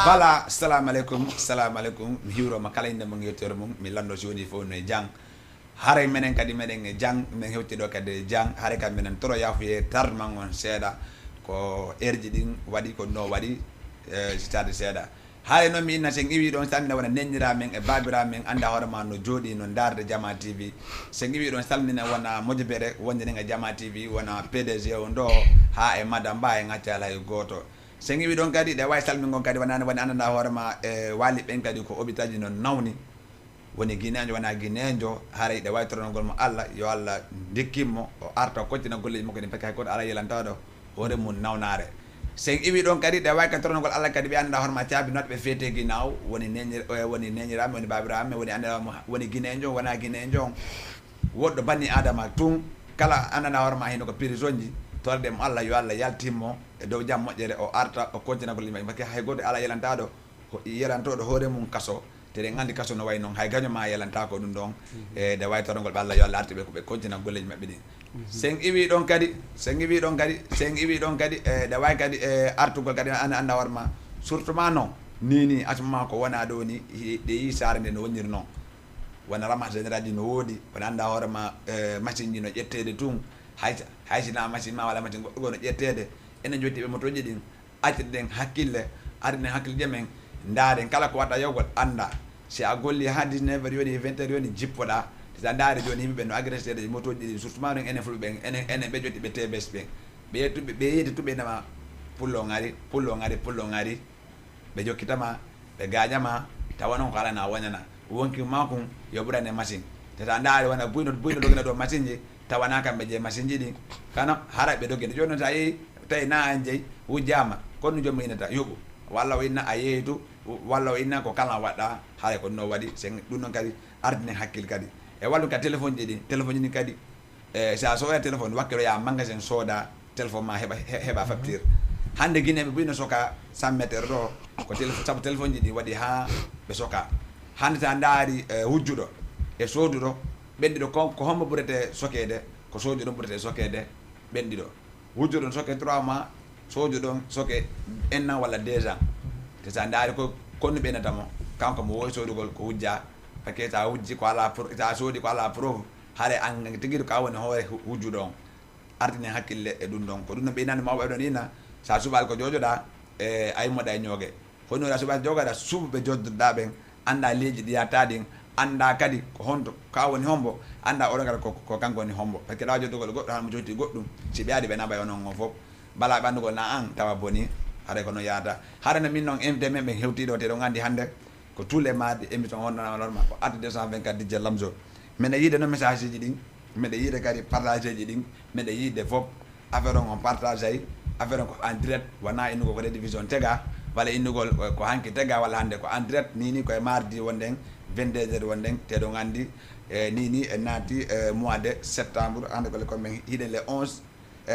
Voilà, salam alaikum. Mi hiwro ma kala inde mo ngettore mum mi lando joni fo no jang. Hare menen kadi meden e jang men hewtido kadi jang hare kam menen toro yafuye tardement on seeda ko erji din wadi ko no wadi stade seeda. Hare no mi inna sen iwi don salmina wona nenira men e babira men anda horema no jodi no darde Jama TV. Sen iwi don salmina wona mojbere wonde nga Jama TV wona PDG on do ha e madam ba e ngatiala e goto. Sen iwi don kadi de way salmin gon kadi wona anda horema e wali ben kadi ko obitaji non nawni woni guinejo wona guinejo haray de way tornogol mo Allah yo Allah dikkimmo o arta koctina golle mo kadi pekay ko ala yelantaado hore mun nawnare sen iwi don kadi de way ka tornogol Allah kadi be anda horma tiabi not be fete ginaaw woni nenirame woni babirame woni anda woni guinejo wona guinejo woddo banni adama tun kala anana horma hino ko prisonji torde mo Allah yo Allah yaltimmo e dow jam mojjere o arta o koctina golle mo pekay hay goddo ala yelantaado yelantodo hore mun kaso tere ngandi kaso no way non hay gaño ma yelanta ko dum don e de way torongol balla yo Allah arti be ko be kontina golleji mabbe din sen iwi don kadi e de way kadi e artugol kadi anda warma surtout ma non nini asma ko wona do ni de yi sarde no wonir non wona rama général di no wodi wona anda warma machine ji no jettede tun haysina machine ma wala machine go no jettede enen jotti be motoji din aciden hakkille arne hakkille men ndaaren kala ko wata yogol anda si a golli ha 19 heures yoni 20 heures yoni jippoda sa ndaare joni yimbe no agressé de motoji di surtout ma enen fulbe enen be jotti be TBS be yetube be yedi tube nama pullo ngari be jokkitama be gañama tawanon kala na wanyana wonki makun yo burane machine ta ndaare wana buyno dogina do machine ji tawana kambe je machine ji di kana hara be dogina joni tay na anje wujama kono jomi inata yobo walla o inna a yeeytu walla o inna ko kala waɗɗa haray ko no waɗi sen ɗum noon kadi ardine hakkille kadi e wallu ka téléphone ji ɗi téléphone ji ɗi kadi sa soda téléphone wakkilo ya magasin sooda téléphone ma heɓa facture hande guineɓe ɓuyno soka 100 métre ɗo ko saabu téléphone ji ɗi waɗi ha ɓe soka hande sa daari hujjuɗo e sooduɗo ɓenɗiɗo ko hombo ɓurete sokede ko sooduɗo ɓurete sokede ɓenɗiɗo hujjuɗo soke 3 mois soju ɗon soke 1 an walla 2 ans te sa ndaari ko konno ɓenatamo kanko mo wowi sodugol ko hujja paquet sa hujji ko ala sa soodi ko ala preuve haare an tiguiɗo ka woni hoore hujjuɗo on ardine hakkille e ɗum ɗon ko ɗum no ɓeynande mawɓe ɗon ina sa suɓal ko jojoɗa e a yimmoɗa e ñoogue honnoɗa suɓal jogoɗa suɓɓe joddoɗa ɓen anda leeji ɗiyata ɗin anda kadi ko honto ka woni hombo anda oɗo gara ko kanko woni hombo par ce que ɗa joddugol goɗɗo han mo jotti goɗɗum si ɓe adi ɓe naɓa onon on fof bala ɓandugol na an tawa boni haɗa kono yaata haɗa no min noon invité men ɓe hewtiɗo te ɗo gandi hannde ko tous les mardi émission honnanalorma ko adde 224 DJ Lamzo mbeɗa yiide noon message ji ɗin mbeɗa yiide kadi partage ji ɗin mbeɗa yiide fof affaire on partage ay affaire on ko en direct wona innugol ko rediffusion tega walla innugol ko hanki tega walla hannde ko en direct nini koye mardi wonɗen 22 heures wonɗen te ɗo gandi nini e naati mois de septembre hande kole komin hiiɗen le 11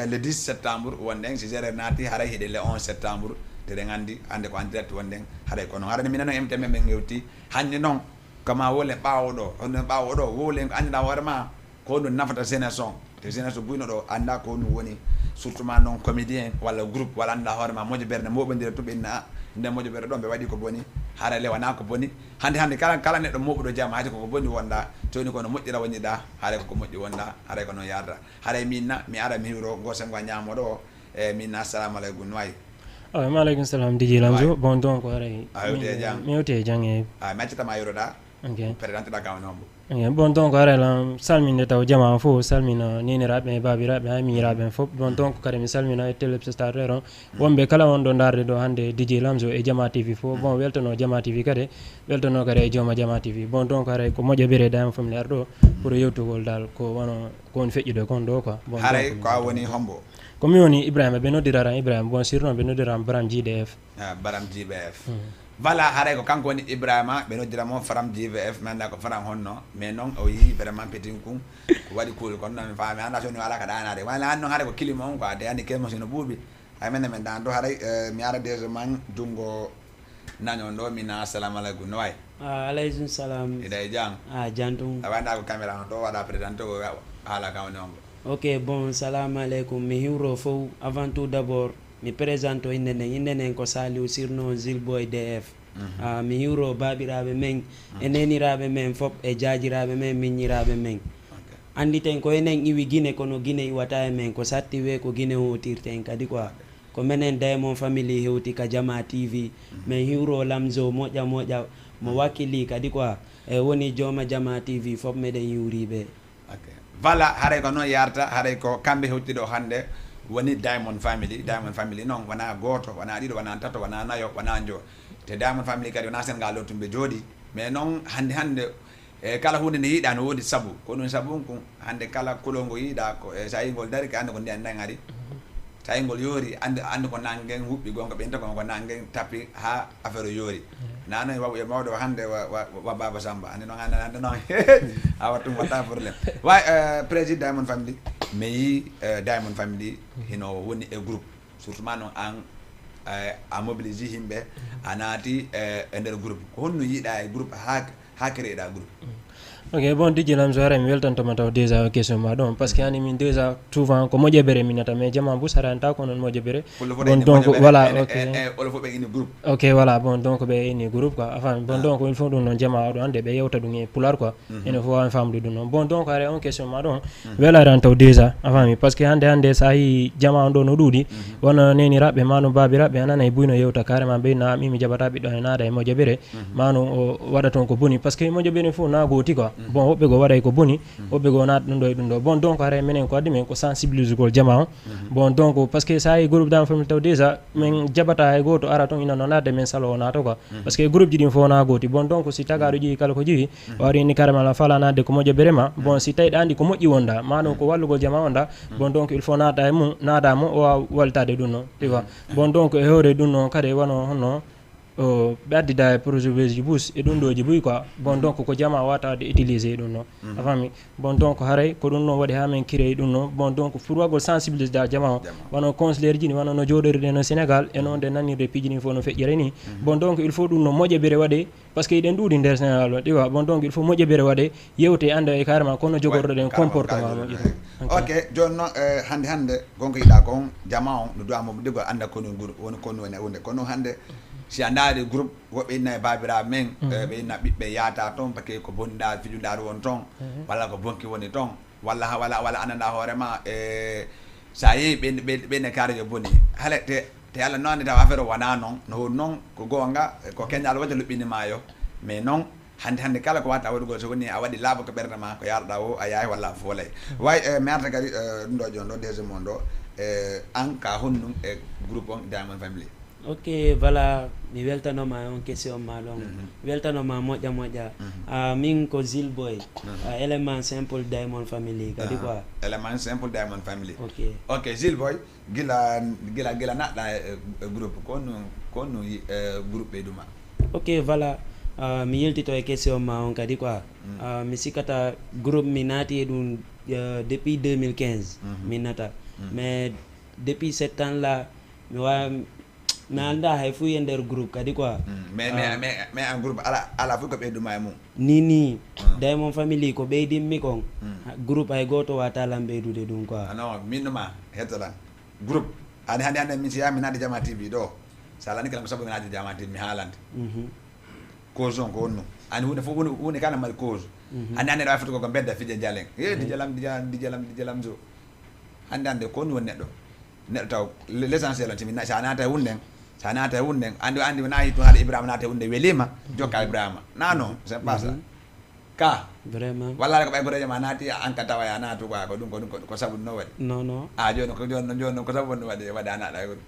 le 10 septembre wonɗen si géré naati haray hiɗe le 11 septembre teɗen andi ande ko en direct wonɗen haɗay ko noon haɗani minen noon emte men ɓen gewti hannde noon koma wolen ɓawoɗo hono ɓawoɗo wolen ko annduɗa hoorema ko ɗum nafata jeunesse on te jeunesse buyno ɗo anda ko ɗum woni surtout ma noon comédien walla groupe walla annduɗa hoorema moƴo ɓerde moɓodira tuɓinna nde moƴo ɓerde ɗon ɓe waɗi ko boni haara le wona ko boni hande kala neɗɗo moɓuɗo jamma hayde koko boni wonɗa toni kono moƴƴira wonɗiɗa haara koko moƴƴi wonɗa haara ko noon yarda haara minna mi ara mi hiwro gosengo ñamoɗo o e minna assalamu aleykum no wayi maaleykum salam DJ Lamzo bon donc aray mi hewte jang e maccatama yiroɗa ok présenteɗa kawne hombo bon donc aray lam salminde taw jama fof salmina neniraɓe e babiraɓe ha miñiraɓe fof bon donc kadi mi salmina e téléspectateur on wonɓe kala on ɗo darde ɗo hannde DJ Lamzo e Jama TV fof bon weltano Jama TV kadi weltano kadi e jooma Jama TV bon donc aray ko moƴƴo dama famille ar ɗo pour yewtugol dal ko wono ko woni feƴƴude kon ɗo quoi bon haray ko woni hombo komi woni Ibrahima ɓe noddirara Ibrahima bon surnom ɓe noddirama Baram JDF Baram JBF voilà haray ko kanko woni Ibrahima ɓe noddiramo Faram JVF mi anda ko Faram honno mais noon o yi vraiment pétin kum ko waɗi kuul kono noon mi faami anda soni wala ka ɗanade wala an noon haɗa ko kilima on quoi de andi kelmo sino ɓuuɓi hay menne men dan ɗo haɗay mi ara déjà man jungo nañon ɗo mina assalamu aleykum no way alaykum salam ida e jang jantum a wanda ko caméra on ɗo waɗa présenté ko haala kawne ongo ok bon salam aleykum mi hiwro fof avant tout d'abord mi présente o innenen ko Saliou sirno Zilboy DF mi hiwro babiraɓe men e neniraɓe men fop e jajiraɓe men miññiraɓe men anditen ko enen iwi Guinée kono Guinée iwata e men ko satti we ko Guinée hotirten kadi quoi ko menen Diamond Family hewti ka Jama TV min hiwro Lamzo moƴƴa mo wakkili kadi quoi e woni jooma Jama TV fop meɗen hiwriɓe voilà haray ko noon yarta haray ko kamɓe hewtiɗo hannde woni Diamond Family noon wona goto wona ɗiɗo wona tato wona nayo wona jo te Diamond Family kadi wona Sénégal ɗo tumɓe jooɗi mais noon hannde e kala hunde nde yiiɗa no woodi sabu ko ɗum sabu ko hannde kala kulol ngo yiiɗa ko sa yi ngol dari ko annde ko ndiyan nangari sa yi ngol yoori andi ko nannguen huɓɓi gonga ɓenta ko nannguen tappi ha affaire o yoori nano e mawɗo hannde wa Baba Samba andi noon hannde noon a wattum watta probléme way président Diamond Family mi yi Diamond Family hino woni e groupe surtout ma noon an a mobilise yimɓe a naati e nder groupe ko honno yiiɗa e groupe ha créeɗa groupe ok bon Dj Lamzo hara mi weltantoma taw déjà question ma ɗon par ce que hani min déjà souvent ko moƴƴeɓere minata mais jama bus haranta ko noon moƴƴeɓere bon donc voilà ok voilà bon donc ɓe ini groupe quoi afami bon donc il faut ɗum noon jama oɗo hande ɓe yewta ɗum e pular quoi ene fo wawi famde ɗum noon bon donc hara on question ma ɗon welare an taw déjà afami par ce que hande sa yi jama on ɗo no ɗuuɗi wona neniraɓe mano babiraɓe a nana e buyno yewta carrément ɓeyna mi jaɓata ɓiɗɗo e naada e moƴƴeɓere mano o waɗa toon ko boni par ce que moƴƴeɓere fo na gooti quoi bon woɓɓe go waɗay ko boni woɓɓe go naata ɗum ɗo e ɗum ɗo bon donc haray minen ko addi men ko sensibilise gol jama o bon donc par ce que sa yi groupe Diamond Family taw déjà min jaɓata hay goto ara toon ina no nadde men salo o naata quoi par ce que groupe ji ɗin fof na gooti bon donc si tagaɗo ƴeewi kala ko ƴeewi wari ni carrément la fala nadde ko moƴƴeɓere ma bon si tawi ɗa andi ko moƴƴi wonda mano ko wallugol jama wonda bon donc il faut naata e mum naada mo o wawa walitade ɗum noon tu vois bon donc e hewre ɗum noon kadi wono honno ɓe addida e projet ji bus e ɗum ɗoji boyi quoi bon donc ko jama watade utilisé ɗum noon a fami bon donc haray ko ɗum noon waɗi ha men créé ɗum noon bon donc pour wagol sensibilisé da jama o wono conseillére ji ni wono no joɗoriɗe no Sénégal e noon nde nannirde piiji ni fof no feƴƴere ni bon donc il faut ɗum noon moƴƴeɓere waɗe par ce que iɗen ɗuuɗi nder Sénégal o ɗiwa bon donc il faut moƴƴeɓere waɗe yewte ande e carrément kono jogorɗoɗen comportement moƴƴi ok joni noon hande gonko yiɗa kon jama o no duwamomo ɗigol anda kono groupe woni kono woni hunde kono hande si a ndaari groupe woɓɓe inna e babiraɓe men ɓe inna ɓiɓɓe yaata toon par ce que ko bonɗa fijuɗaɗo won toon walla ko bonki woni toon walla annanda hoorema e sa yeehi ɓenne kaarijo boni haala te Allah noon taw affaire o wona noon no hon noon ko gonga ko keñal waɗa luɓɓinima yo mais noon hande kala ko watta waɗugol so woni a waɗi laaɓa ko ɓerde ma ko yarɗa o a yahay walla a foolay way mi arta kadi ɗum ɗo joni ɗo deuxiéme on ɗo an ka honnum e groupe on Diamond Family ok voilà mi weltanoma on question ma ɗon weltanoma moƴƴa min ko Zilboy élément simple Diamond Family kadi quoi élément simple Diamond Family ok Zilboy gila naɗɗa e groupe kono groupe ɓeyduma ok voilà mi yeltito e question ma on kadi quoi mi sikkata groupe mi naati e ɗum depuis 2015 min nata mais depuis 7 ans là mi wawa mi anda hay fuu e nder groupe kadi quoi mais en groupe ala fof ko ɓeyduma e mum ni Diamond Family ko ɓeydinmi kon groupe hay goto wata lam ɓeydude ɗum quoi non minnuma hettoɗa groupe hande min siya mi naade Jama TV ɗo sa alani kala ko sabu mi naade Jama TV mi haalande cause on ko wonno ani hunde fof hunde kana mari cause hande ɗo foti koko bedda fije jalen dijalam jo hande ko woni neɗɗo taw l'essentiel on timi sa naata e hunde andi wona hitto haade Ibrahima naata e hunde welima jokka Ibrahima non c'est pas ça ka vraiment walla ko ɓay goreje ma naati an ka tawa ya naatu quoi ko ɗum ko sabu no waɗi non joni ko sabu no waɗi a naɗa e ɗum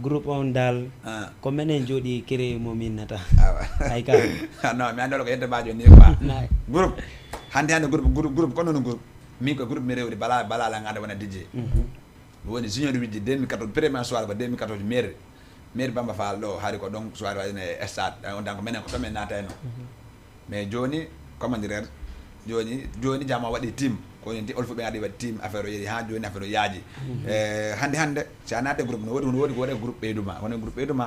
groupe on dal ko menen jooɗi créé mo min nata ay ka non mi andolo ko yedde bajo ni quoi groupe hande groupe kono no groupe min ko groupe mi rewri bala la ngada wona DJ woni junior widdi 2014 premier soir ko 2014 maire Bamba Fall ɗo haari ko ɗon soir waɗine stade on tan ko menen ko tomin naata eno mais joni comment dire joni jama waɗi team ko yenti olfo ɓe adi waɗi team affaire o yeehi ha joni affaire o yaaji hande si a naate groupe no woodi ko waɗe groupe ɓeyduma wono groupe ɓeyduma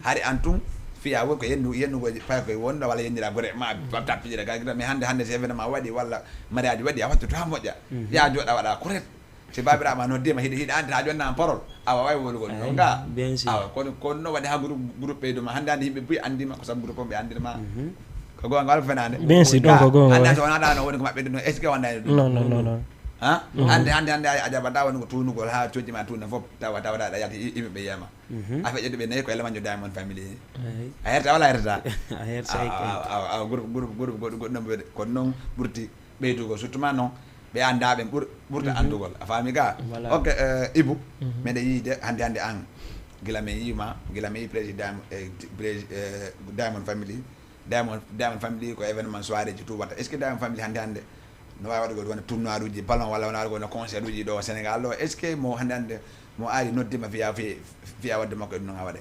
haari an tun fiya woni ko yennugoji pay koye wonɗo walla yennira gore ma tappiƴira ga mais hande si événement waɗi walla mariage waɗi a wattu to ha moƴƴa ya joɗa waɗa correct si babiraɓe ma noddima hiɗa andi ha joni an parole awa wawi wolugol ɗo ga bien sûr awa kono no waɗi ha groupe ɓeyduma hande andi yimɓe buy andima ko saabu groupe o ɓe andirma ko gonga wala fenade bien sûr donc ko gonga anda so wona ɗano woni ko maɓɓe ɗum est ce que wandani ɗum non ha hande a jaɓata woni ko tunugol ha coƴƴima tunna fof tawaɗa yalta yimɓeɓe yiyama affaire ƴeɗɗo ɓe nayi ko élément jo Diamond Family a herta wala herta a herta groupe goɗɗum ɓeɗe kono noon ɓurti ɓeydugo surtout ma noon ɓe andaɓe ɓurta andugol a faami ga ok Ibou meɗe yiide hande an gila mi yima gila mi yi président Diamond Family Diamond Family ko événement soirée ji tout watta est ce que Diamond Family hande no wawi waɗugol wona tournoi uji ballon walla wona waɗugol no concert uji ɗo Sénégal ɗo est ce que mo hande mo ari noddima fiya wadde makko e ɗum noon a waɗe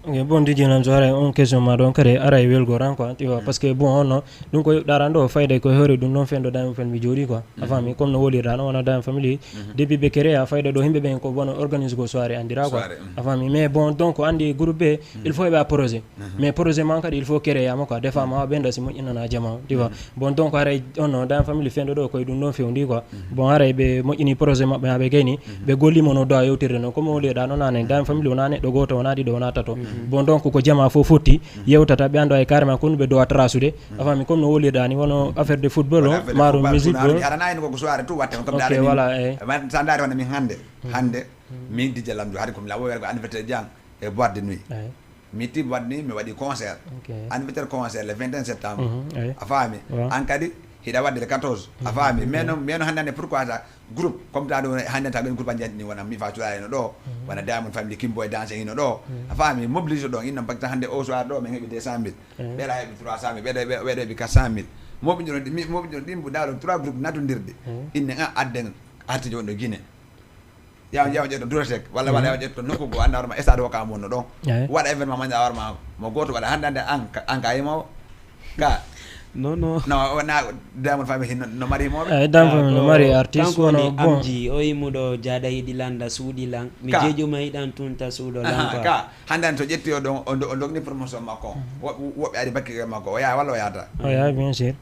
ok bon Didier nam so haray on question ma ɗon kadi ara e welgoran quoi tu vois parce que bon onno ɗum ko yoɓɗaran ɗo fayda koye hoore ɗum noon fendo Diamond Family jooɗi quoi a faami comme no wolirɗa ɗon wona Diamond Family depuis ɓe créa fayda ɗo yimɓe ɓen ko bono organise go soirée andira quoi a faami mais bon donc andi groupe ɓe il faut heɓa projet mais projet man kadi il faut créama quoi des fois ma ɓenda si moƴƴinana jama tu vois bon donc haray onno Diamond Family fendo ɗo koye ɗum ɗon fewndi quoi bon haray ɓe moƴƴini projet maɓɓe ha ɓe gayni ɓe gollimo no dowa yewtirde no comme wolirɗa ɗo nane Diamond Family wona neɗɗo goto wona ɗiɗo wona tato bon donc ko jama fof fotti yewtata ɓe ando ay carrément kono ɓe dowa trasude a faami comme no wolirɗa ni wono affaire de football o maaro musique o aɗanayni koko soirée tout watte comme ok voilà eyyi sa daari wonde min hande min Didier Lamdou haade komi lawo ko anniversaire Diang e boîte de nuit mi tiim boîte de nuit mi waɗi concert anniversaire concert le 21 septembre a faami an kadi hiɗa wadde le 14 a faami mais noon hannde pourquoi ça groupe comme ta ɗo hannde ta ɓen groupe a jantini wona mi fa cuɗa eno ɗo wona Diamond Family Kimboy danse ino ɗo a faami mobilise ɗon innon par exemple hannde au soir ɗo min heeɓi 200 000 ɓeɗa heeɓi 300 000 ɓeɗo heeɓi 400 000 moɓiɗino ɗin mbuɗaɗo 3 groupe natodirɗe inne adden arti joni ɗo Guinée yaw ƴetto Durasek walla yaw ƴetto nokku go anda warma stade Ouakam wonno ɗon waɗa événement maña warma mo goto waɗa hannde an ka yimowo ga non wona Diamond Family no mari yimoɓe Diamond Family no mari artiste wono bon amji o yimuɗo jaaɗa yiɗi landa suuɗi lan mi jeejuma yiɗan tunta suuɗo lan ka hannde an to ƴetti o ɗon o dogni promotion makko woɓɓe ari bakkige makko o yaha walla o yahata o yaha bien sûr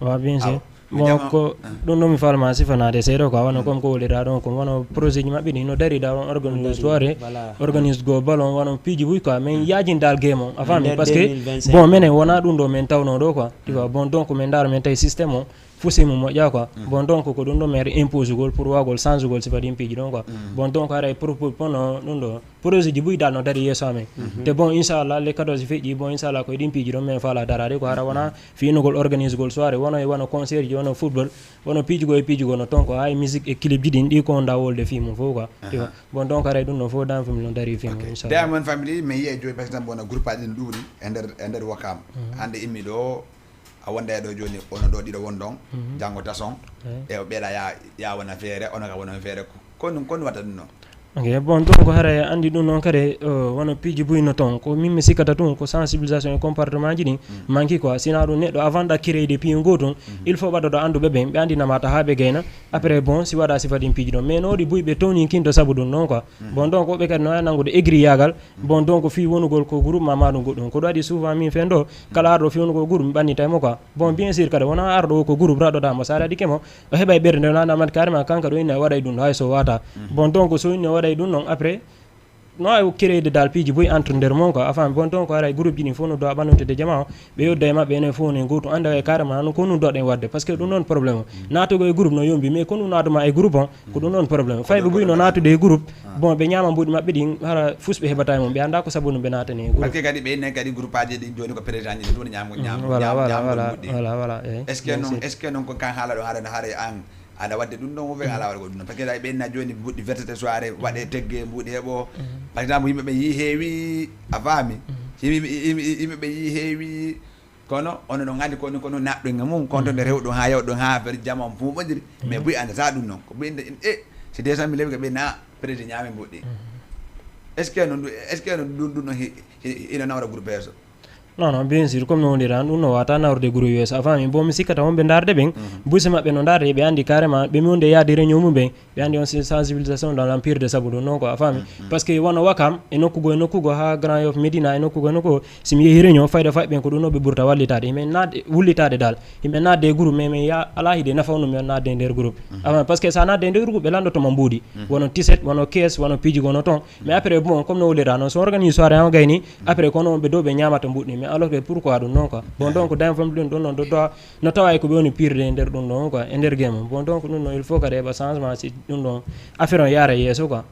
wa bien sûr bon ko ɗum ɗon mi falma sifanade seeɗa quoi wono comme ko wolira ɗon ko wono projet ji maɓɓe ɗi no dari da on organise soirée organise go ballon wono piiji buy quoi min yajindal game on a faami par ce que bon minen wona ɗum ɗo min tawno ɗo quoi tu vois bon donc min daaro min tawi systéme o fusimu moƴƴa quoi bon donc ko ɗum ɗo mere impose gol pour wawgol change gol sifa ɗin piiji ɗon quoi bon donc haray propos pono ɗum ɗo projet ji buydal no dari yesso amen te bon inchallah les 14 feƴƴi bon inchallah koye ɗin piiji ɗon min faala darade ko hara wona finugol organise gol soirée wono concert ji wono football wono piijugo e piijugo no ton ko hay musique et clip ji ɗin ɗi ko da wolde film fof quoi tu vois bon donc haray ɗum no fof Diamond Family no dari film inchallah Diamond Family mi yiye joyi par exemple wona groupe aji ɗin ɗuuɗi e nder Ouakam hande immi ɗo a wonda e ɗo joni ono ɗo ɗiɗo won ɗon janggo tason e ɓeeɗa ya wona feere ono ka wona feere kono watta ɗum noon ok bon donc haray andi ɗum noon kadi wono piiji buyno toon ko min mi sikkata tun ko sensibilisation e comportement ji ɗin manqui quoi sina ɗum neɗɗo avant ɗa créede piigu gotum il faut ɓaɗɗoɗo anduɓe ɓen ɓe andinamata ha ɓe gayna après bon si waɗa sifa ɗin piiji ɗon mais no waɗi buy ɓe towni kinto saabu ɗum noon quoi bon donc ɓe kadi no wawi nangude aigri yagal bon donc fi wonugol ko groupe ma maɗum goɗɗum ko ɗum waɗi souvent min fen ɗo kala arɗo fi wonugol groupe mi ɓannitaymo quoi bon bien sûr kadi wona arɗo ko groupe raɗɗotamo sa aɗa kemo o heɓay ɓerde nde nanamata carrément kanka ɗo inne waɗay ɗum ɗo hay so wata bon donc so inne waɗay ɗum noon après no ay créede dal piiji boy entre nder mon quoi afan bon donc haray groupe ji ɗin fof no dowa ɓannude jama o ɓe yodda e maɓɓe enen fof ne goto anda e carrément no ko ɗum doɗen wadde par ce que ɗum noon probléme o natugo e groupe no yombi mais ko ɗum natuma e groupe on ko ɗum noon probléme fayɓe boy no natude e groupe bon ɓe ñama mbuɗi maɓɓe ɗin hara fusɓe heɓata e mum ɓe anda ko sabu no ɓe natani e groupe par ce que kadi ɓe innen kadi groupe aji ɗi joni ko président ji ɗum ñam voilà est ce que noon ko kan haala ɗo haara an aɗa wadde ɗum ɗon wofe ala waɗa ko ɗum ɗon par ce que ay ɓenna joni mbuɗɗi vertete soirée waɗe tegge mbuɗi heeɓo par exemple yimɓeɓe yi heewi a faami yimɓeɓe yi heewi kono ono ɗon andi kono naɓɗoe mum kontonde rewɗum ha yewɗum ha affaire jamma on pumoɗiri mais buy andata ɗum noon ko ɓuyde si 200 000 heewi ko ɓenna président ñaami mbuɗɗi est ce que noon ɗum ɗon ina nawra groupe heeso non bien sûr comme no ndira ɗum no wata nawrde groupe US a faami bon mi sikkata wonɓe darde ɓen buuse maɓɓe no darde ɓe andi carrément ɓe mi wonde yaade réunion mum ɓe andi on sensibilisation dans l'empire de Sabou ɗum non quoi a faami par ce que wono Wakam e nokkugo ha Grand Yoff Médina e nokkugo si mi yeehi réunion fayda faɓe ɓen ko ɗum no ɓe ɓurta wallitade yimɓe nadde wullitade dal yimɓe nadde e groupe mais ya ala hiide nafa ɗum mi nadde e nder groupe a faami par ce que sa nadde e nder groupe ɓe landotoma mbuuɗi wono tiset wono caisse wono piiji gono toon mais après bon comme no wollira noon so organise soirée han gayni après kono ɓe dow ɓe ñamata mbuɗni mais alors que pourquoi ɗum non quoi bon donc Dame Family ɗum ɗon noon doa no tawa e ko ɓe woni pirde e nder ɗum ɗon quoi e nder game bon donc ɗum ɗon il faut kadi heɓa changement si ɗum ɗon affaire on yaara yesso quoi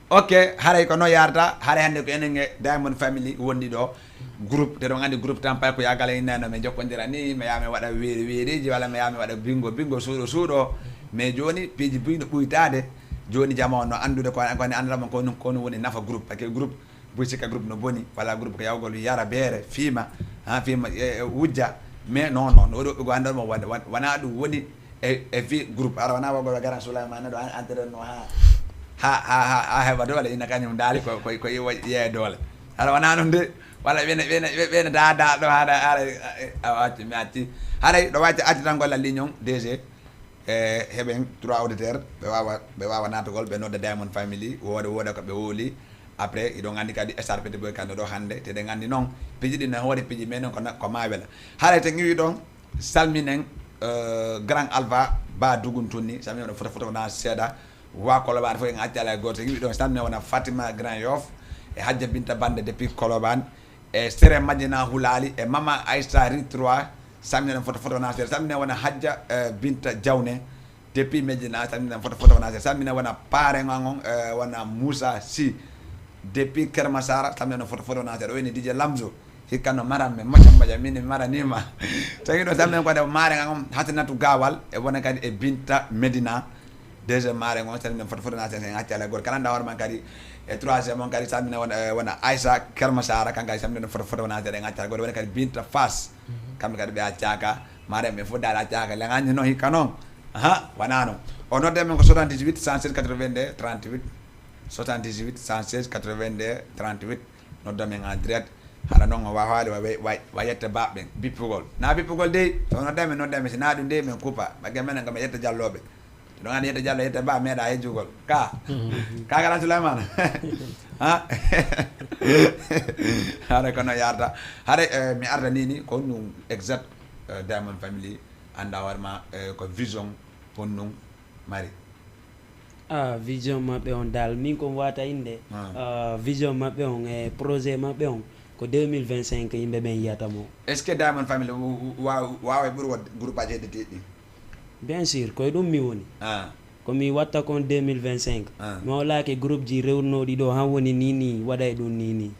ok haray ko no yarata haray hande ko enen e Diamond Family wondi ɗo groupe teɗo andi groupe tampay ko yagala innano mi jokkodira ni mi yami waɗa weeriji walla mi yami waɗa bingo suuɗo mais joni piiji bino ɓuytade joni jama on no andude ko kone andalama kono woni nafa groupe par ce que groupe boy sikka groupe no boni walla groupe ko yawgol yara beere fiima wujja mais non oɗo ɓe go andalma wona ɗum woni e fi groupe ara wona wagol garan Souleymane ɗo entraine no ha heɓa doole ina kañum daali ko yeeye doole ara wona ɗum de walla ɓene da ɗo haɗa acci mi acci haɗay ɗo wacci accitan gollal ligne on DG heɓen 3 auditeurs ɓe wawa natugol ɓe nodda Diamond Family woda ko ɓe wooli après iɗon andi kadi SRPT boy kande ɗo hande te ɗen andi noon piiji ɗi no hoori piiji menen ko mawela haɗay te ƴiwi ɗon salminen grand Alpha ba duguntunni salminen wona foto na seeɗa wa Colobane fof en acci ala goto ƴiwi ɗon salminen wona Fatima Grand Yoff e Hadja Binta Bande depuis Colobane e Séré Madina Hulali e Mama Aïssa Ri 3 salminen foto na seeɗa salminen wona Hadja Binta Diawne depuis Medina salminen foto na seeɗa salminen wona parengan on wona Moussa Sy depuis Kermasara salminen foto na seeɗa o woni DJ Lamzo hikkanno maranɓe moƴa min mi maranima tagi ɗo salminen kode marengan on hatinatu Gawal e wona kadi e Binta Medina deuxiéme mare on salminen foto na seeɗa en acci ala goto kala hoore man kadi e troisiéme on kadi salminen wona Aïssa Kermasara kanka salminen foto na seeɗa en acci ala goto woni kadi Binta Fass kamɓe kadi ɓe accaka marenɓe fof dal accaka legañi noon hikka noon wona noon o nodde men ko 78 116 82 38 78 116 82 38 nodda men en direct haɗa noon o wawali wa yette baɓɓen bippugol na bippugol dey so nodda men si na ɗum dey min coupa ɓagge menen kam yette jalloɓe ɗon andi yette jallo yette ba meeɗa hejjugol ka garan Souleymane haɗa kono yarta haɗa mi arda nini ko ɗum exact Diamond Family anda warma ko vision honɗum mari vision maɓɓe on dal min ko wata inde vision maɓɓe on e projet maɓɓe on ko 2025 yimɓe ɓen yiyatamo est ce que Diamond Family wawa ɓuuri wadde groupe aji heddeteɗi ɗi bien sûr koye ɗum mi woni komi watta kon 2025 mi wawlaki groupe ji rewnoɗi ɗo han woni nini waɗay ɗum nini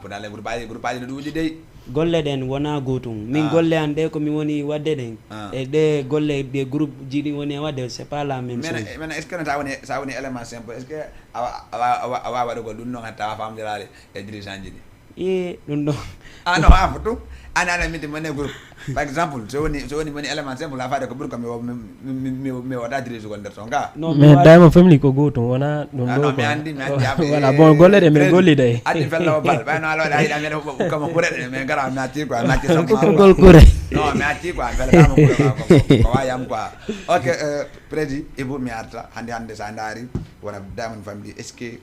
podale groupe aji no ɗuuɗi dey golle ɗen wona gotum min golle an ɗe komi woni wadde ɗen e ɗe golle ɗe groupe ji ɗi woni wadde c'est pas la même chose mais est ce que sa woni élément simple est ce que a wawa waɗugol ɗum noon hatta famdirade e dirigeant ji ɗi ɗum ɗon non a fotu ana minte mone groupe par exemple so woni woni élément simple a faade ko ɓuuri ko mi waɗa dirigegol nder toon ga mais Diamond Family ko gotum wona ɗum ɗo mi andi voilà bon golle ɗe min gollida e addi fellawo bal ɓayno aloɗe ayiɗa mene ɓukkama kureɗe mais gara mi atti quoi mi acci gol kure non mi acci quoi fellatama kure ko wayam quoi ok prédi Ibou mi arta hande sa daari wona Diamond Family est ce que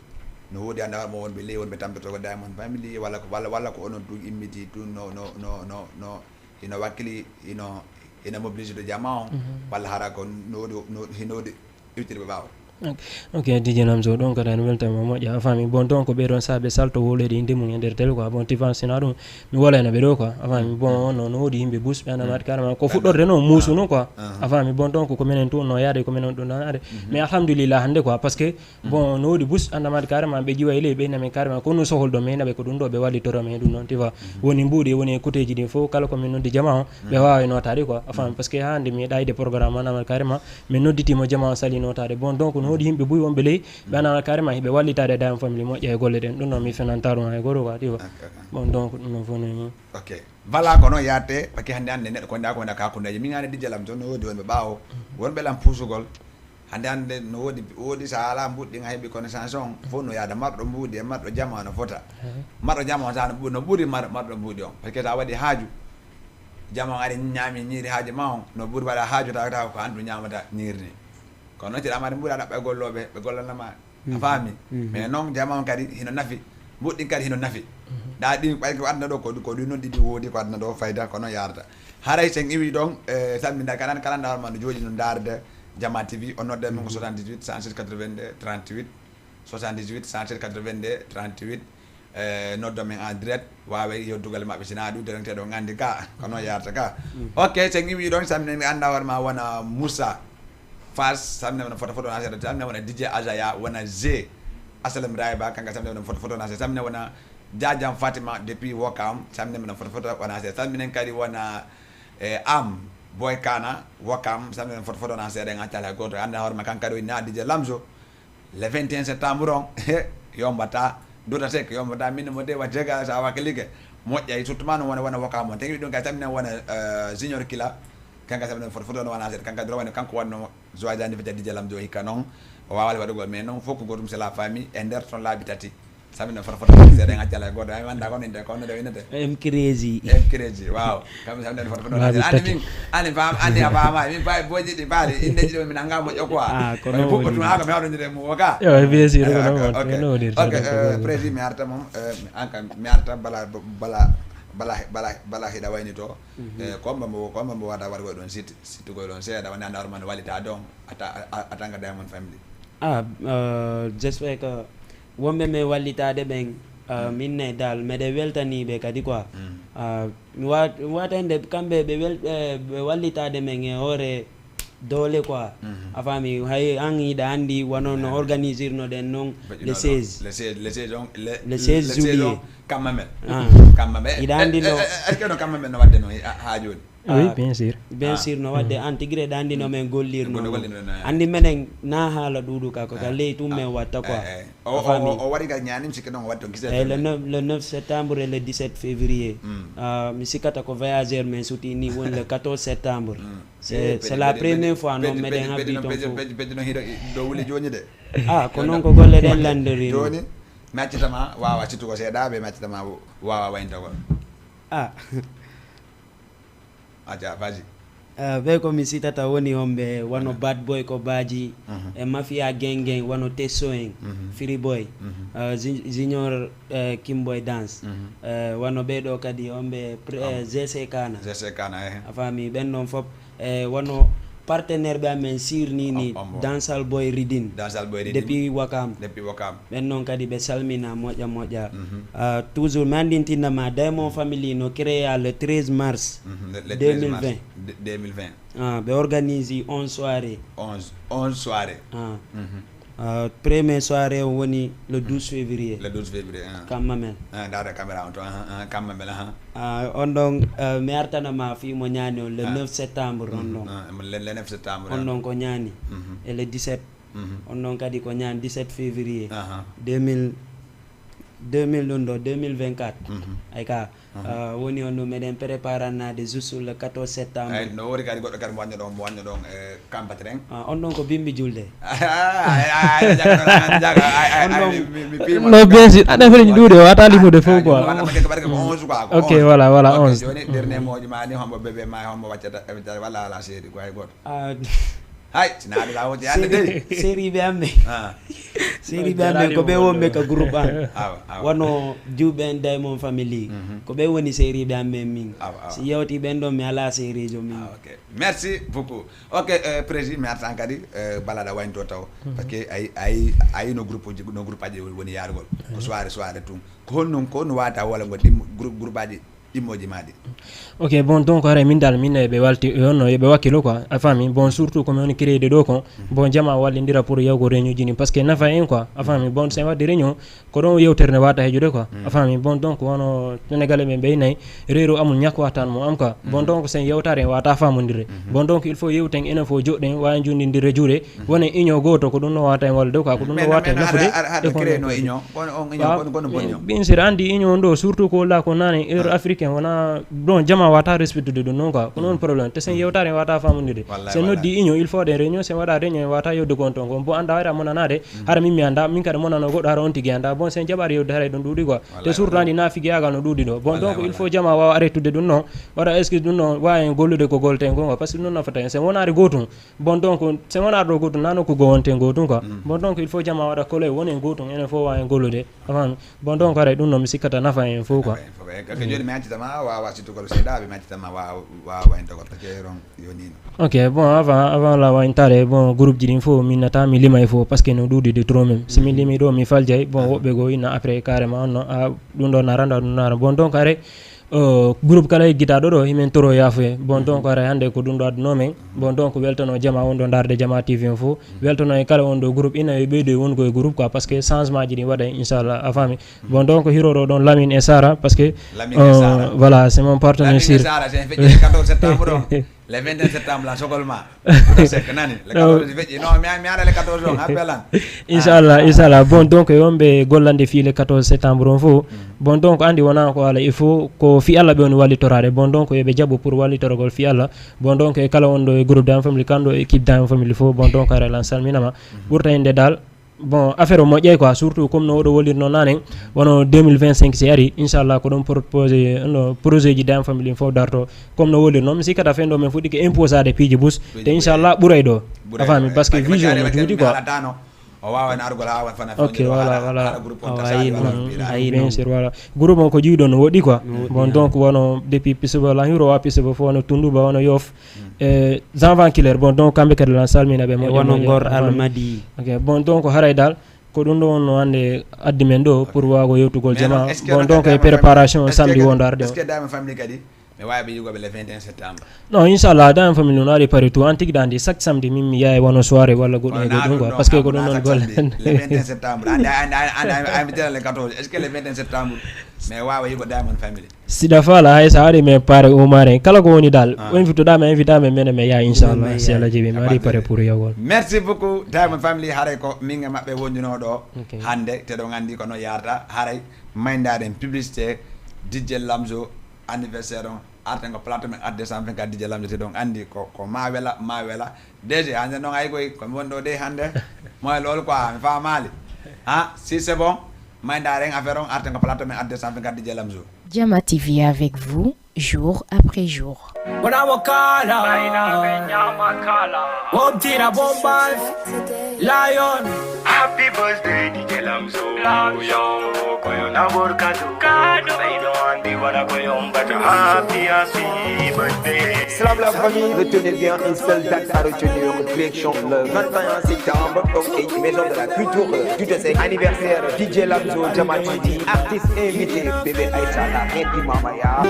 no woodi anda mo wonɓe ley wonɓe tampito ko Diamond Family walla ko onon tun immiti tun no ino wakkili ino mobilisé de jama on walla hara ko hinode iwtirɓe ɓawa ok DJ Lamzo ɗon kadi an weltama moƴƴa a faami bon donc ɓeɗon saaɓe salto wolede inde mum e nder télé quoi bon tifan sina ɗum mi wolayno ɓe ɗo quoi a faami bon no woodi yimɓe bus ɓe anamati carrément ko fuɗɗorde noon muusu noon quoi a faami bon donc ko minen tun no yaade ko minen ɗum ɗanade mais alhamdulillah hande quoi par ce que bon no woodi bus andamati carrément ɓe ƴiwa e ley ɓeynamen carrément ko ɗum sohol ɗo mais naɓe ko ɗum ɗo ɓe wallitorome ɗum noon tiva woni mbuuɗi woni cotéji ɗin fof kala komin noddi jama o ɓe wawi notade quoi a faami par ce que hande mi ɗayde programme anamati carrément min nodditimo jama o sali notade bon donc no woodi yimɓe buy wonɓe ley ɓe anana carrément hiɓe wallitade Diamond Family moƴƴa e golle ɗen ɗum noon mi fenantaɗum hay goto quoi tiva bon donc ɗum noon fof ni ok voilà ko noon yatte par ce que hande neɗɗo ko nda ko wona kakundeji min ani DJ Lamzo no woodi wonɓe ɓaawo wonɓe lam puusugol hande no wodi sa ala mbuɗɗi heɓi connaissance on fof no yaada marɗo mbuuɗi e marɗo jama no fota marɗo jama on tan no ɓuuri marɗo mbuuɗi on par ce que sa waɗi haaju jama on ari ñaami ñiiri haaji ma on no ɓuuri waɗa haaju tawa ko andu ñamata ñiiri ni kono noon tiɗamade mbuuɗa ɗaɓɓa e golloɓe ɓe gollanama a faami mais noon jama on kadi hino nafi mbuɗɗin kadi hino nafi ɗa ɗi ɓay ko adna ɗo ko ɗi noon ɗiɗi woodi ko adna ɗo fayda ko noon yarata haray sen iwi ɗon salminda kala ndawal ma no jooɗi no darde Jama TV on nodde men ko 78 107 82 38 78 107 82 38 noddo men en direct wawe yoddugal mabɓe sina ɗum teɗo gandi ka ko noon yarata ka ok sen iwi ɗon salminen anda war ma wona Moussa Fass salminen wona photo na seeɗa salminen wona DJ Azaya wona G Asalam Rayba kanka salminen wona photo na seeɗa salminen wona Jajam Fatima depuis Wokam salminen wona photo wona seeɗa salminen kadi wona am Boy Kana Wakam samedi foto na seede ngacala goto anda horma kankado ina DJ Lamzo le 21 septembre on yombata dota sek yombata min mo de wajega sa wakelige moƴƴay surtout man wona Wakam on tagi ɗum ka samedi wona junior kila kanka samedi foto no wana seede kanka do wona kanko wonno joadani fete DJ Lamzo hikka non o wawale waɗugol mais non faut ko gotum c'est la famille e nder ton laabi tati samina foto seede ngacala goto ay wanda kon inde kon de winete crazy wow kam samina foto ani min ani fam ani abama min bay boji di bali inde jido min anga mo joko ko no ko tun aga me hawdo ndire mo waka yo bien sûr ko no dir président mi arta mom anka mi arta bala hida wayni to komba mo wada wargo don site go don seeda wona andar man walita don atanga Diamond Family j'espère que wonɓe me wallitade ɓen minne dal mbeɗe weltaniɓe kadi quoi mi watande kamɓe ɓe wallitade men e hoore doole quoi a faami hay an hiɗa andi wono no organisir no ɗen noon le 16 juillet kammamen hiɗa andi no est ce que no kammamen no wadde no ha joni oui bien sûr no wadde an tigre ɗa andi no men gollirno andi menen na haala ɗuɗu ka ko ka ley tum men watta quoi o waɗi ka ñanim sikki ɗon o wadde le 9 septembre et le 17 février mi sikkata ko voyageur men suti ni woni le 14 septembre c'est la première fois noon meɗen habdi ton beddi no hiɗo ɗo wuli joni de ko noon ko golle ɗen landiri joni mi accitama wawa cittugo seeɗa ɓe mi accitama wawa wayntagol aja baji ɓe ko mi sitata woni homɓe wono Bad Boy ko Badji e Mafia Gang wono Tesso en Free Boy Junior Kimboy Dance wono ɓeɗo kadi homɓe GC Kana a faami ɓen ɗon fop wono partenaire ɓe amen sirnini Dancehall Boy Ridin depuis Wakam ɓen noon kadi ɓe salmina moƴƴa toujours mi andintinama Diamond Family no créa le 13 mars 2020 ɓe organise 11 soirée premier soirée o woni le 12 février kammamen dada caméra on to kammamen on ɗon mi artanama fimo ñaani on le 9 septembre on ɗon le 9 septembre on ɗon ko ñaani et le 17 on ɗon kadi ko ñaani 17 février 2024 ay ka woni on ɗum meɗen préparannade juste le 14 septembre no wori kadi goɗɗo kadi mo wañño ɗon campatren on ɗon ko bimbi julde no bien sûr aɗa feleñi ɗuuɗe o wata limude fof quoi ok voilà 11 joni dernier moji ma ni hombo bébé ma hombo waccata walla ala seedi ko hay goto hay sinaɗo lawoti ande de série ɓe amme ko ɓe wonɓe ka groupe an wono juuɓe en Diamond Family ko ɓe woni série ɓe amme min si yewti ɓen ɗon mi ala série jo min merci beaucoup ok président mi artan kadi balaɗa waynto taw par ce que ayi no groupe aji woni yarugol ko soirée tum ko honnon ko no wata wala ngo groupe aji ɗimmoji maɗi ok bon donc hara min dal min ɓe walti onno ɓe wakkilo quoi a faami bon surtout komi woni créé de ɗo ko bon jama wallidira pour yawgo réunion ji ni par ce que nafa en quoi a faami bon sen wadde réunion ko ɗon yewtere ne wata hejude quoi a faami bon donc wono sénégalais ɓe ɓeynayyi reero amul ñakkowatan mo am quoi bon donc sen yewtare wata famodire bon donc il faut yewten enen fo joɗɗen wawi jundidire juuɗe wona union goto ko ɗum no wata en walde quoi ko ɗum no wata nafude bien sûr andi union ɗo surtout ko walla ko nane euro afrique ken wona bon jama wata respectude ɗum non quoi ko noon probléme te sen yewtare wata famude sen noddi union il faut des réunions sen waɗa réunion wata yewde gon ton gon bo anda wayra monanade hara min mi anda min kada monano goɗɗo hara on tigui anda bon sen jaɓari yewde haray ɗon ɗuuɗi quoi te surtout andi nafi guiyagal no ɗuuɗi ɗo bon donc il faut jama wawa arrêtude ɗum non waɗa excuse ɗum non wawi en gollude ko golten gon quoi par ce que ɗum nafata sen wonari gotum bon donc sen wonari ɗo gotum nano ko gowonten gotum quoi bon donc il faut jama waɗa kole woni en gotum enen fof wawi en gollude avant bon donc aray ɗum noon mi sikkata nafa en fof quoi ko joni mi accitama wawa sittugol seeɗa mi accitama wawa en togorta keron yonino ok bon avant la wayntare bon groupe ji ɗin fof min nata mi limay fof par ce que no ɗuuɗi de trop même si mi limi ɗo mi faljay bon woɓɓe goo inna après carrément no ɗum ɗo naranda ɗum nara bon donc are groupe kala e guitaɗo ɗo himen toro yafuye bon donc ara hande ko ɗum ɗo adduno men bon donc weltono jama on ɗo darde jama tv on fof weltono e kala on ɗo groupe ina e ɓeydo wongo e groupe quoi par ce que changement ji ɗi waɗa inchallah a faami bon donc hiroɗo ɗon Lamine et Sara par ce que voilà c'est mon partenaire sur le 21 septembre la sokolma tout sek nani le 14 feƴƴi non mi ara le 14 on appelan inchallah bon donc yomɓe gollande fi le 14 septembre on fof bon donc andi wona ko ala il faut ko fi Allah ɓe woni wallitorade bon donc yoɓe jaɓɓo pour wallitorogol fi Allah bon donc e kala on ɗo e groupe Dame Family kanɗo équipe Dame Family fof bon donc ara lan salminama ɓurta inde dal bon affaire o moƴƴay quoi surtout comme no oɗo wollirno nanen wono 2025 si ari inchallah ko ɗum proposé no projet ji Dame Family fof darto comme no wollirno mi sikkata fen ɗo min fuɗɗi ke imposade piiji bus te inchallah ɓuuray ɗo a faami par ce que vision no juuɗi quoi o wawan argol ha wan fana ok voilà bien sûr voilà groupe on ko jiiɗo no woɗɗi quoi bon donc wono depuis Pisuba la hiro wa Pisuba fof wono Tunduba wono Yoff Jean Van Killer bon donc kamɓe kadi lan salminaɓe wono Ngor Almadi ok bon donc haray dal ko ɗum ɗo wonno hande addi men ɗo pour wago yewtugol jama bon donc e préparation samedi wondo arde est ce que Dame Family kadi mi wawi ɓe yugoɓe le 21 septembre non inchallah Dame Family noon ari pari tout an tigui ɗandi chaque samedi min mi yaye wono soirée walla goɗɗum e goɗɗum quoi par ce que ko ɗum noon golle le 21 septembre andi invité le 14 est ce que le 21 septembre mais wawa yugo Dame Family siɗa faala hay sa ari mais pare umare kala ko woni dal invitoɗama invitame mene mi yaha inchallah si Allah jaaɓi mi ari pare pour yawgol merci beaucoup Dame Family haray ko min e mabɓe wonduno ɗo hande teɗo gandi kono yarata haray maydaden publicité DJ Lamzo anniversaire on arten ko plateau men adde 124 DJ Lamzo te ɗon andi ko ma wela DG hande noon ay koy komi wonɗo de hande moy lol quoi mi famali si c'est bon mayndaren affaire on arten ko plateau men adde 124 DJ Lamzo Jama TV avec vous jour après jour. Lion. Happy birthday, DJ Lamzo. Happy birthday. Salam la famille, retenez bien une seule date à retenir. Collection le 21 septembre. Ok, maison de la culture. Tout est anniversaire. DJ Lamzo, Jama TV. Artiste invité, bébé Aïcha, la reine du Mamaya.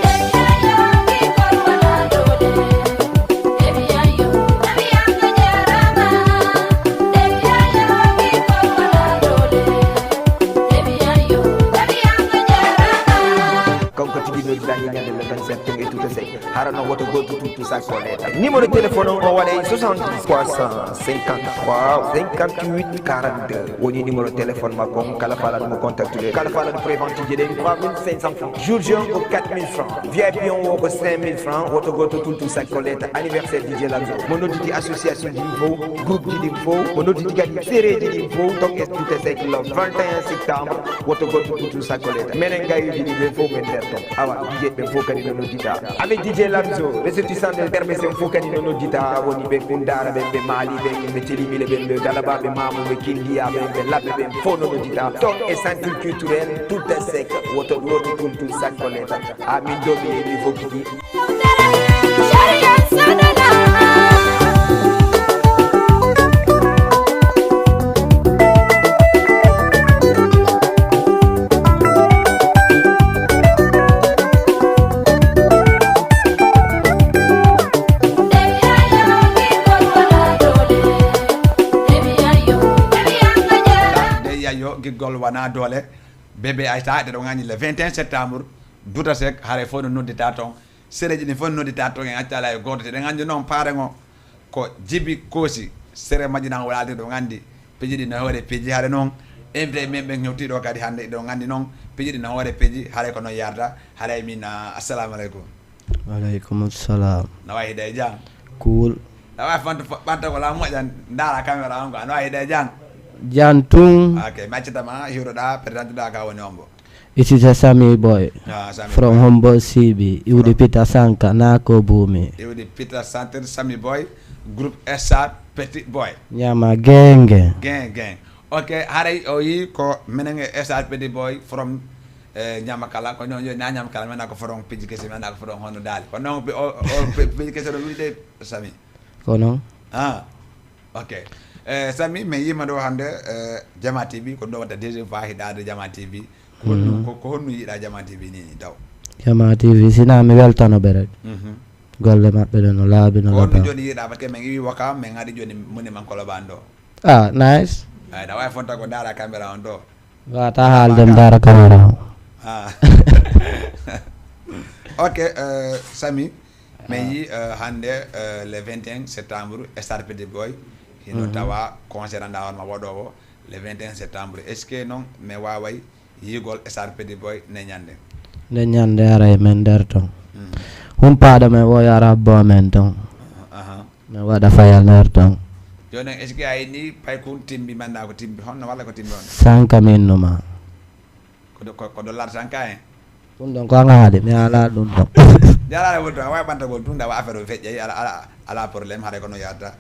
Harana woto goto tout ça connaître. Numéro de téléphone on wala 70 353 58 42. Woni numéro de téléphone ma kon kala fala mo contacter. Kala fala de préventif de 3500 francs. Jour J ko 4000 francs. VIP on ko 5000 francs. Woto goto tout ça connaître. Anniversaire DJ Lamzo. Mono di association di niveau, groupe di niveau, mono di gadi série di niveau. Donc tout est le 21 septembre. Woto goto tout ça connaître. Menenga yu di niveau menderto. Awa DJ be fokani no dita. Avec DJ Lamzo, ressortissant de permission fokani no dita woni be kundara be mali be telimi le be galaba be mamu be kindia be labe be fono no dita. Donc et centre culturel tout est sec. Woto goto tout ça connaître. Amin domi ni fokidi. giggol wana dole bébé Aïcha de ɗo gagni le 21 septembre duta sek haare fof no noddita ton séréji ɗi fof no noddita ton en accala e goto te ɗe gandi noon paare ngo ko Djiby Kosi séré majjinan walade ɗo gandi peeji ɗi no hewre peeji haare noon invité men ɓe ñewtiɗo kadi hannde ɗo gandi noon piiji ɗi no hoore piiji haɗay kono yarda haɗay min assalamu aleykum. Waleykum salam. no wayi hiɗe jang Cool. no wawi fonto ɓanta ko la moƴƴan ndaara caméra on ko no wayi hiɗe jang Jan Tung. ok mi accitama hiroɗa présidente ɗa ka woni on bo. It is a Sami boy Sami from boy. Humble CB. Iwdi Peter Sanka Nako Bumi. iwdi Peter Centre Sami boy groupe SR petit boy Nyama genge. gen ok haray o yi ko minen e SR petit boy from ñamakala ko ñoo na ñamakala men ko foron piji kese men ko foron hono dali ko non piji kese do wiide Sami Kono. ok Sami mais yima do hande Jama TV ko do wata deuxième fois hidade Jama TV ko honno yiɗa Jama TV ni taw Jama TV sina mi weltano be rek. Golle mabbe do no laabi no on laba. joni yiɗa parce que men wi waka men ngadi joni moni man ko lobando Ah, nice. ay da way fonta ko dara caméra on do Wata haaldem dara kamera. ok Sami mais yi hande le 21 septembre SR Petit Boy hino tawa concert anda on ma wodowo le 21 septembre est ce que non mais waway yigol SR Petit Boy ne ñande Ne nyande ara men der ton. Humpaada men wo yara bo men ton. Me wada fayal ner ton. joni est ce que ay ni pay ko timbi manda ko timbi honno walla ko timbi on Sanka min numa. ko do l'argent ka en Ɗum ɗon ko ngaade mi ala ɗum ɗon. jarare wolto way banta gol tunda wa affaire o feƴƴay ala probléme haray kono yarata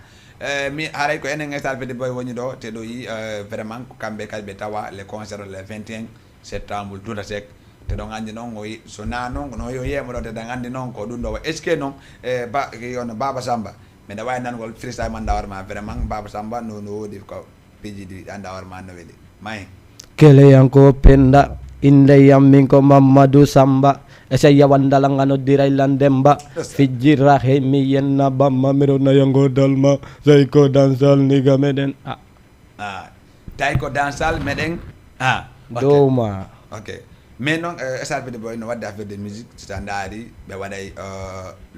mi haray ko enen SR Petit Boy woni ɗo te ɗo yi vraiment ko kamɓe kadi ɓe tawa les concert le 21 septembre Douta Seck te ɗon andi noon o yi so na noon no yo yiyemo ɗo te ɗon andi noon ko ɗum ɗo est ce que noon on Baba Samba mbeɗa wawi nangol freestyle man dawarma vraiment Baba Samba no woodi ko piiji ɗi an dawarma no weeli mayi Keleyanko penda inde yam min ko Mamadou Samba esaya wandalanga no diray landemba fijjira he mi yenna bamma miro na yango dalma say ko dansal niga meden tay ko dansal meɗen dowma. ok mais noon SR Petit Boy no wadde affaire de musique sa daari ɓe waɗay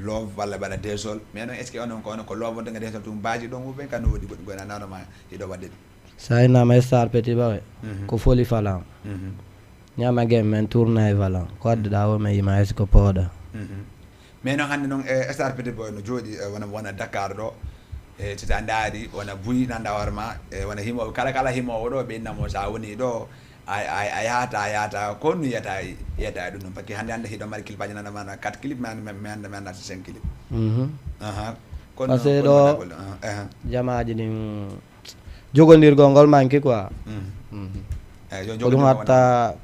love walla ɓe waɗa desol mais noon est ce que onon ko ono ko love wonde ga desol tum baji ɗon uben kan no woodi goɗɗi goyna nanoma hiɗo wadde ɗi saynama SR Petit Boy ko foli falan ñama gem men tourna e valan ko adduɗa wo me yima est ce que pooɗa. mais noon hannde noon SR Petit Boy no jooɗi wona Dakar ɗo so sa daari wona buyi nanda hoorema wona himoɓe kala himowo ɗo ɓe innamo sa woni ɗo a yahata ko nu yiyata ɗum ɗum par ce que hannde hiɗo mari clip aji nanamana 4 clip mi anda 5 clip par ce que ɗo jamaji ɗin jogodirgol ngol manki quoi.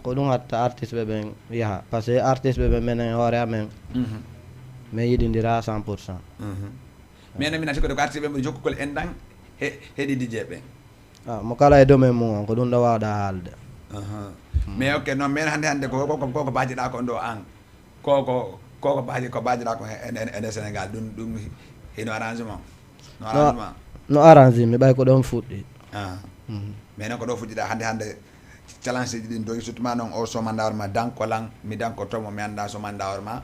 ko ɗum hatta artiste ɓe ɓen yaha par ce que artiste ɓe ɓen menen hoore amen min yiɗidira 100%. mais noon min sikkude ko artiste ɓe ɓe jokkugol enɗan heɗi DJ ɓe mo kala e domaine mum on ko ɗum ɗo wawɗa haalde. mais ok non mais hannde koko bajiɗa kon ɗo an koko bajiɗa ko ene Sénégal ɗum hino arrangement no arrange mi ɓay ko ɗon fuɗɗi. mais noon ko ɗo fuɗɗiɗa hannde challenge ji ɗin doyi surtout ma noon o somandawar ma dankolan mi dankotomo mi anda somandawar ma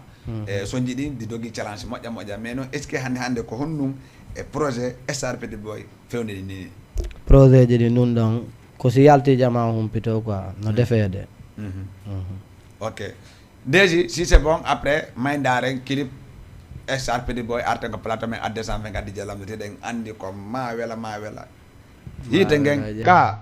soñji ɗin ɗi dogui challenge moƴƴa mais noon est ce que hannde ko honnum e projet SR Petit Boy fewniɗi ni projet ji ɗi ɗum ɗon ko si yalti jama humpito quoi no defeede. ok déjà si c'est bon après maydaren clip SR Petit Boy arte ko plateau men ad 250 DJ Lamzo teɗen andi ko ma wela hiite ngen ka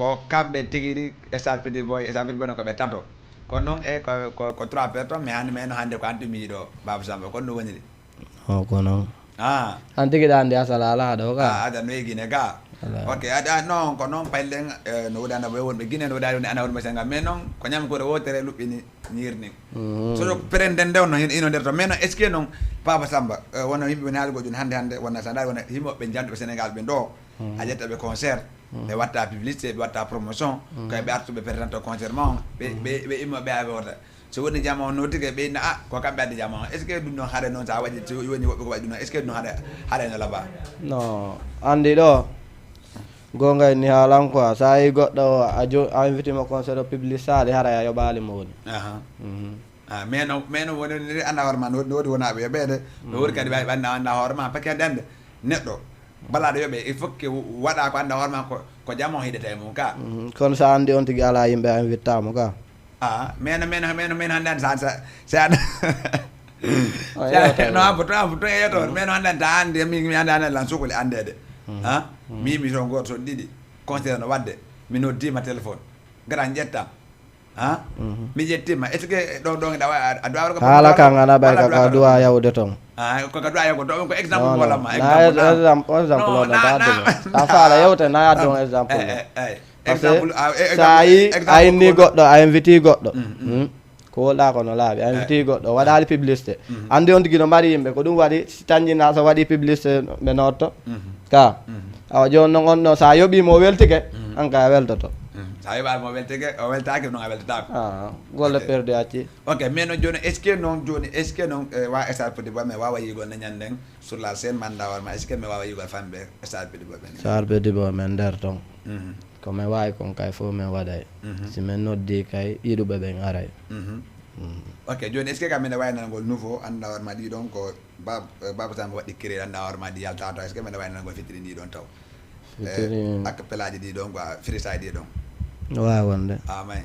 ko kamɓe tigiri star petit boy no koɓe tato kono noon e ko 3 personnes mais hande meno hande ko antumi ɗo Baba Samba kono ɗum woni de o ko noon ah an tigi ɗa andi asala ala ɗo ka aɗa no guine ga ok aɗa non ko noon paylen no woɗano ɓe wonɓe guine no woɗani woni ana wonɓe sénégal mais noon ko ñami koɗo wotere luɓɓini ñirni soɗo prenden ndew no ino nder to mais noon est ce que noon Baba Samba wono yimɓe woni haali goƴun hande wonna sa dari wona yimɓeɓe janduɓe sénégal ɓe ɗo a ƴettaɓe concert ɓe watta publicité ɓe watta promotion koye ɓe artuɓe présenté concert ma on ɓe immoɓe aɓe wota so woni jamma on no tigui ɓe inna ko kamɓe addi jamma on est ce que ɗum noon haɗa noon sa waɗi so woni woɓɓe ko waɗi ɗum noon est ce que ɗum noon haɗa no laaɓa non andi ɗo gonga ni haalan quoi sa yi goɗɗo a invité mo concert o public sali hara ya yoɓali mo woni mais non woni anda hoorema no woodi wonaɓe yoɓede no woodi kadi wawi ɓanda anda hoorema par ce que ande neɗɗo balaɗo yoɓe il faut que waɗa ko anda hoorema ko jamma o hiɗete mum ka kono sa andi on tigui ala yimɓe a invittamo ka men hande ande sa no ambo to yeto men hande ta ande mi ande lan sukuli andede mi to goto so ɗiɗi concert no wadde mi noddima téléphone gara jettam mi jettima est ce que ɗo ɗon a duwa haala kan ana ɓay kaka duwa yawde toon koko duwa yawde toon ko exemple wolama exemple o ta faala yewte na yadde on exemple par ce que sa yi a inni goɗɗo a invité goɗɗo ko wolɗa kono laaɓi a invité goɗɗo waɗali publicité andi on tigui no mbaɗi yimɓe ko ɗum waɗi tañjina so waɗi publicité ɓe notto ka awa joni noon on ɗo sa yoɓimo weltike an ka a weltoto sa yoɓani mo weltike o weltaki noon a weltatako golle perdu acci ok mais noon joni est ce que noon joni est ce que noon wa star petit boy mi wawa yigol ne ñanden sur la scène manda warma est ce que mi wawa yigol famɓe star petit boy ɓen star petit boy men nder toon komin wawi kon kay fof min waɗay si min noddi kay yiɗuɓe ɓen aray ok joni est ce que kam mine waynanagol nouveau anda warma ɗiɗon ko Baba Samba waɗi créé anda warma ɗi yalta taw est ce que mine waynanagol fitiri ɗiɗon taw acapelaji ɗiɗon quoi freestyle ɗiɗon wawi wonde amay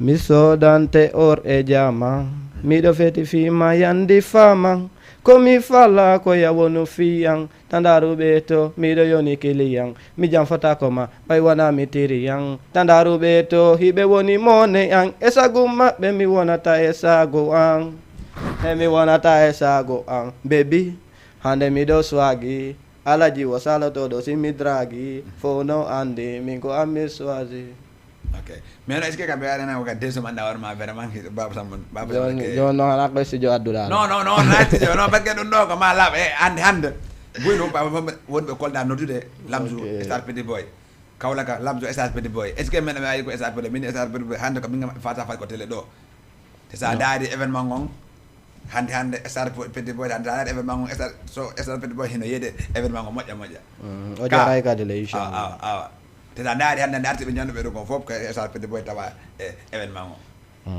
mi sodante or e jama miɗo feti fima yandi faman komi fala ko yawonu fiyan tandaruɓe to miɗo yoni kiliyan mi jam fota koma ɓay wona mi tiriyan tandaruɓe to hiɓe woni mone an e sagu maɓɓe mi wonata e sago an mi wonata e sago an bebi hande miɗo swagi alaji wo salotoɗo simi dragi fo no andi min ko ammi choisi ok mais non est ce que kamɓe waɗana ko kadi deuxiéme anda warma vraiment Baba Samba joni noon hana ko studio adduɗa non na studio non parce que ɗum ɗo ko ma laaɓa e hande boyno wonɓe kolɗa noddude Lamzo star petit boy Kaolaka Lamzo star petit boy est ce que minen mi wawi ko star petit min star petit boy hande ko min fata fat ko télé ɗo te sa daari événement on hande star petit boy hande sa daari événement on star petit boy hino yeyde événement on moƴƴa o jaray kadi le inchallah awa te sa daari hande nde artiɓe ñanduɓe ɗo kon fof ko star petit boy tawa e événement o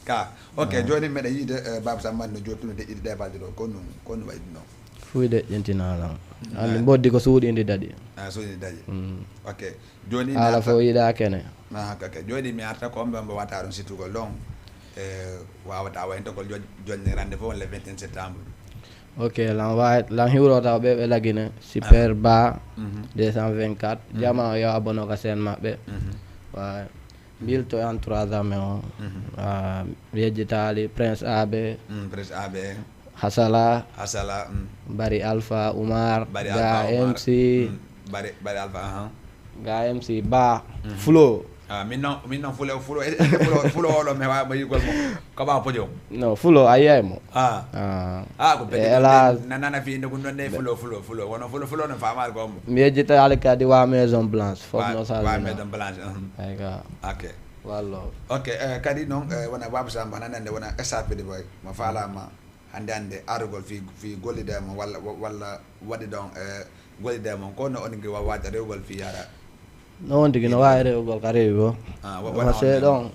ka ok joni meɗen yiide Baba Samba no jottuno deƴƴiɗi ɗebalde ɗo kon ɗum waɗi ɗum noon fuyde ƴentinalan andi boddi ko suuɗidi daɗi suuɗidi daɗi ok joni ala fo yiɗa kene ok joni mi arta ko omɓe mbo watta ɗum sittugol ɗon wawata wayntogol jonne rendez-vous le 21 septembre ok lan hiwro taw ɓe lagine super ba 224 jama o yo abono ka sen maɓɓe wa mbilto entourage amen o yejjitali prince aɓe hasala bari alpha oumar ga mc bari alpha ga mc ba flow min noon fulo oɗo mi wawi mo yigol mo ko ɓawa podium non fulo a yiyay mo ko ɓe nana finde kum ɗon de fulo wono fulo no famade ko mo mi yejjitali kadi wa maison blanche fof no wa maison blanche ayga ok wallo ok kadi noon wona Baba Samba nanande wona star petit boy mo falama hande arugol fi gollidemo walla waɗi ɗon gollidemo ko no onigi wawade rewgol fi yara no on tigi no wawi rewgol ka rewi o se ɗon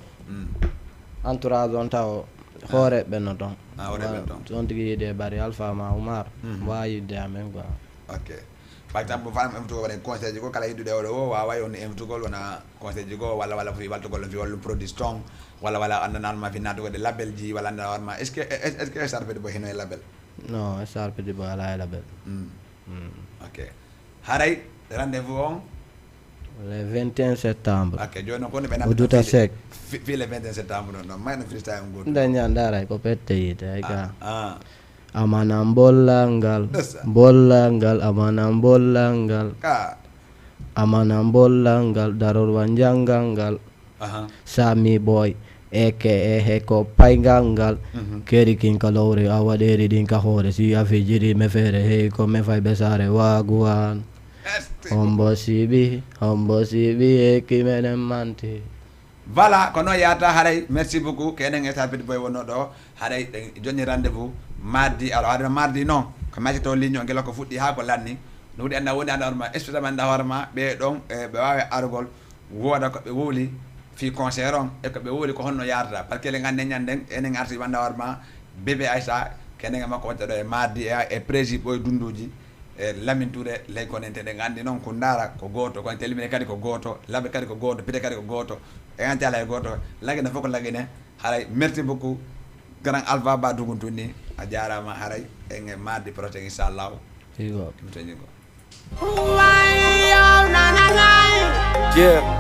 entourage on taw hoore ɓenno toon on tigi yiide bari alpha ma oumar wawi yidde amen quoi ok par exemple fam invitugol waɗen conseil ji ko kala yiddude oɗo o wawa wonde invitugol wona conseil ji go walla fi waltugol fi wallum produit strong walla andananma fi natugode label ji walla andana warma est ce que star petit boy hino e label non star petit boy ala e label ok haray rendez-vous on le 21 septembre ok joni ko ne be Oduta Seck fi le 21 septembre non mayno freestyle ngol nda ndara ko pette yite ay ka ah amana bollangal Yes. bollangal amana bollangal ka amana bollangal daror wanjangangal aha Sami boy eke heko paingangal keri kin kalore awaderi din ka hore si afijiri me fere he ko me fay besare waguan hombo sibi eki menen manti voilà kono yata haray merci beaucoup kenen e tapit boy wono do haray joni rendez-vous mardi alors hada mardi non ko majito ligne o ngelo ko fuddi ha ko lanni no wudi anda woni anda horma especially anda horma be don be wawe argol woda ko be woli fi concert on e ko be woli ko honno yarda parce que le ngande nyanden enen arti anda horma bébé Aïssa kenen makko wonta do e mardi e prési boy dunduji e Lamine Touré lay ko nente de ngandi non ko ndara ko goto ko telimine kadi ko goto labe kadi ko goto pite kadi ko goto e ante ala e goto lagene foko lagene haray merci beaucoup grand Alpha Ba Duguntuni a jarama haray en mardi prochain inchallah igo muteni ko Yeah.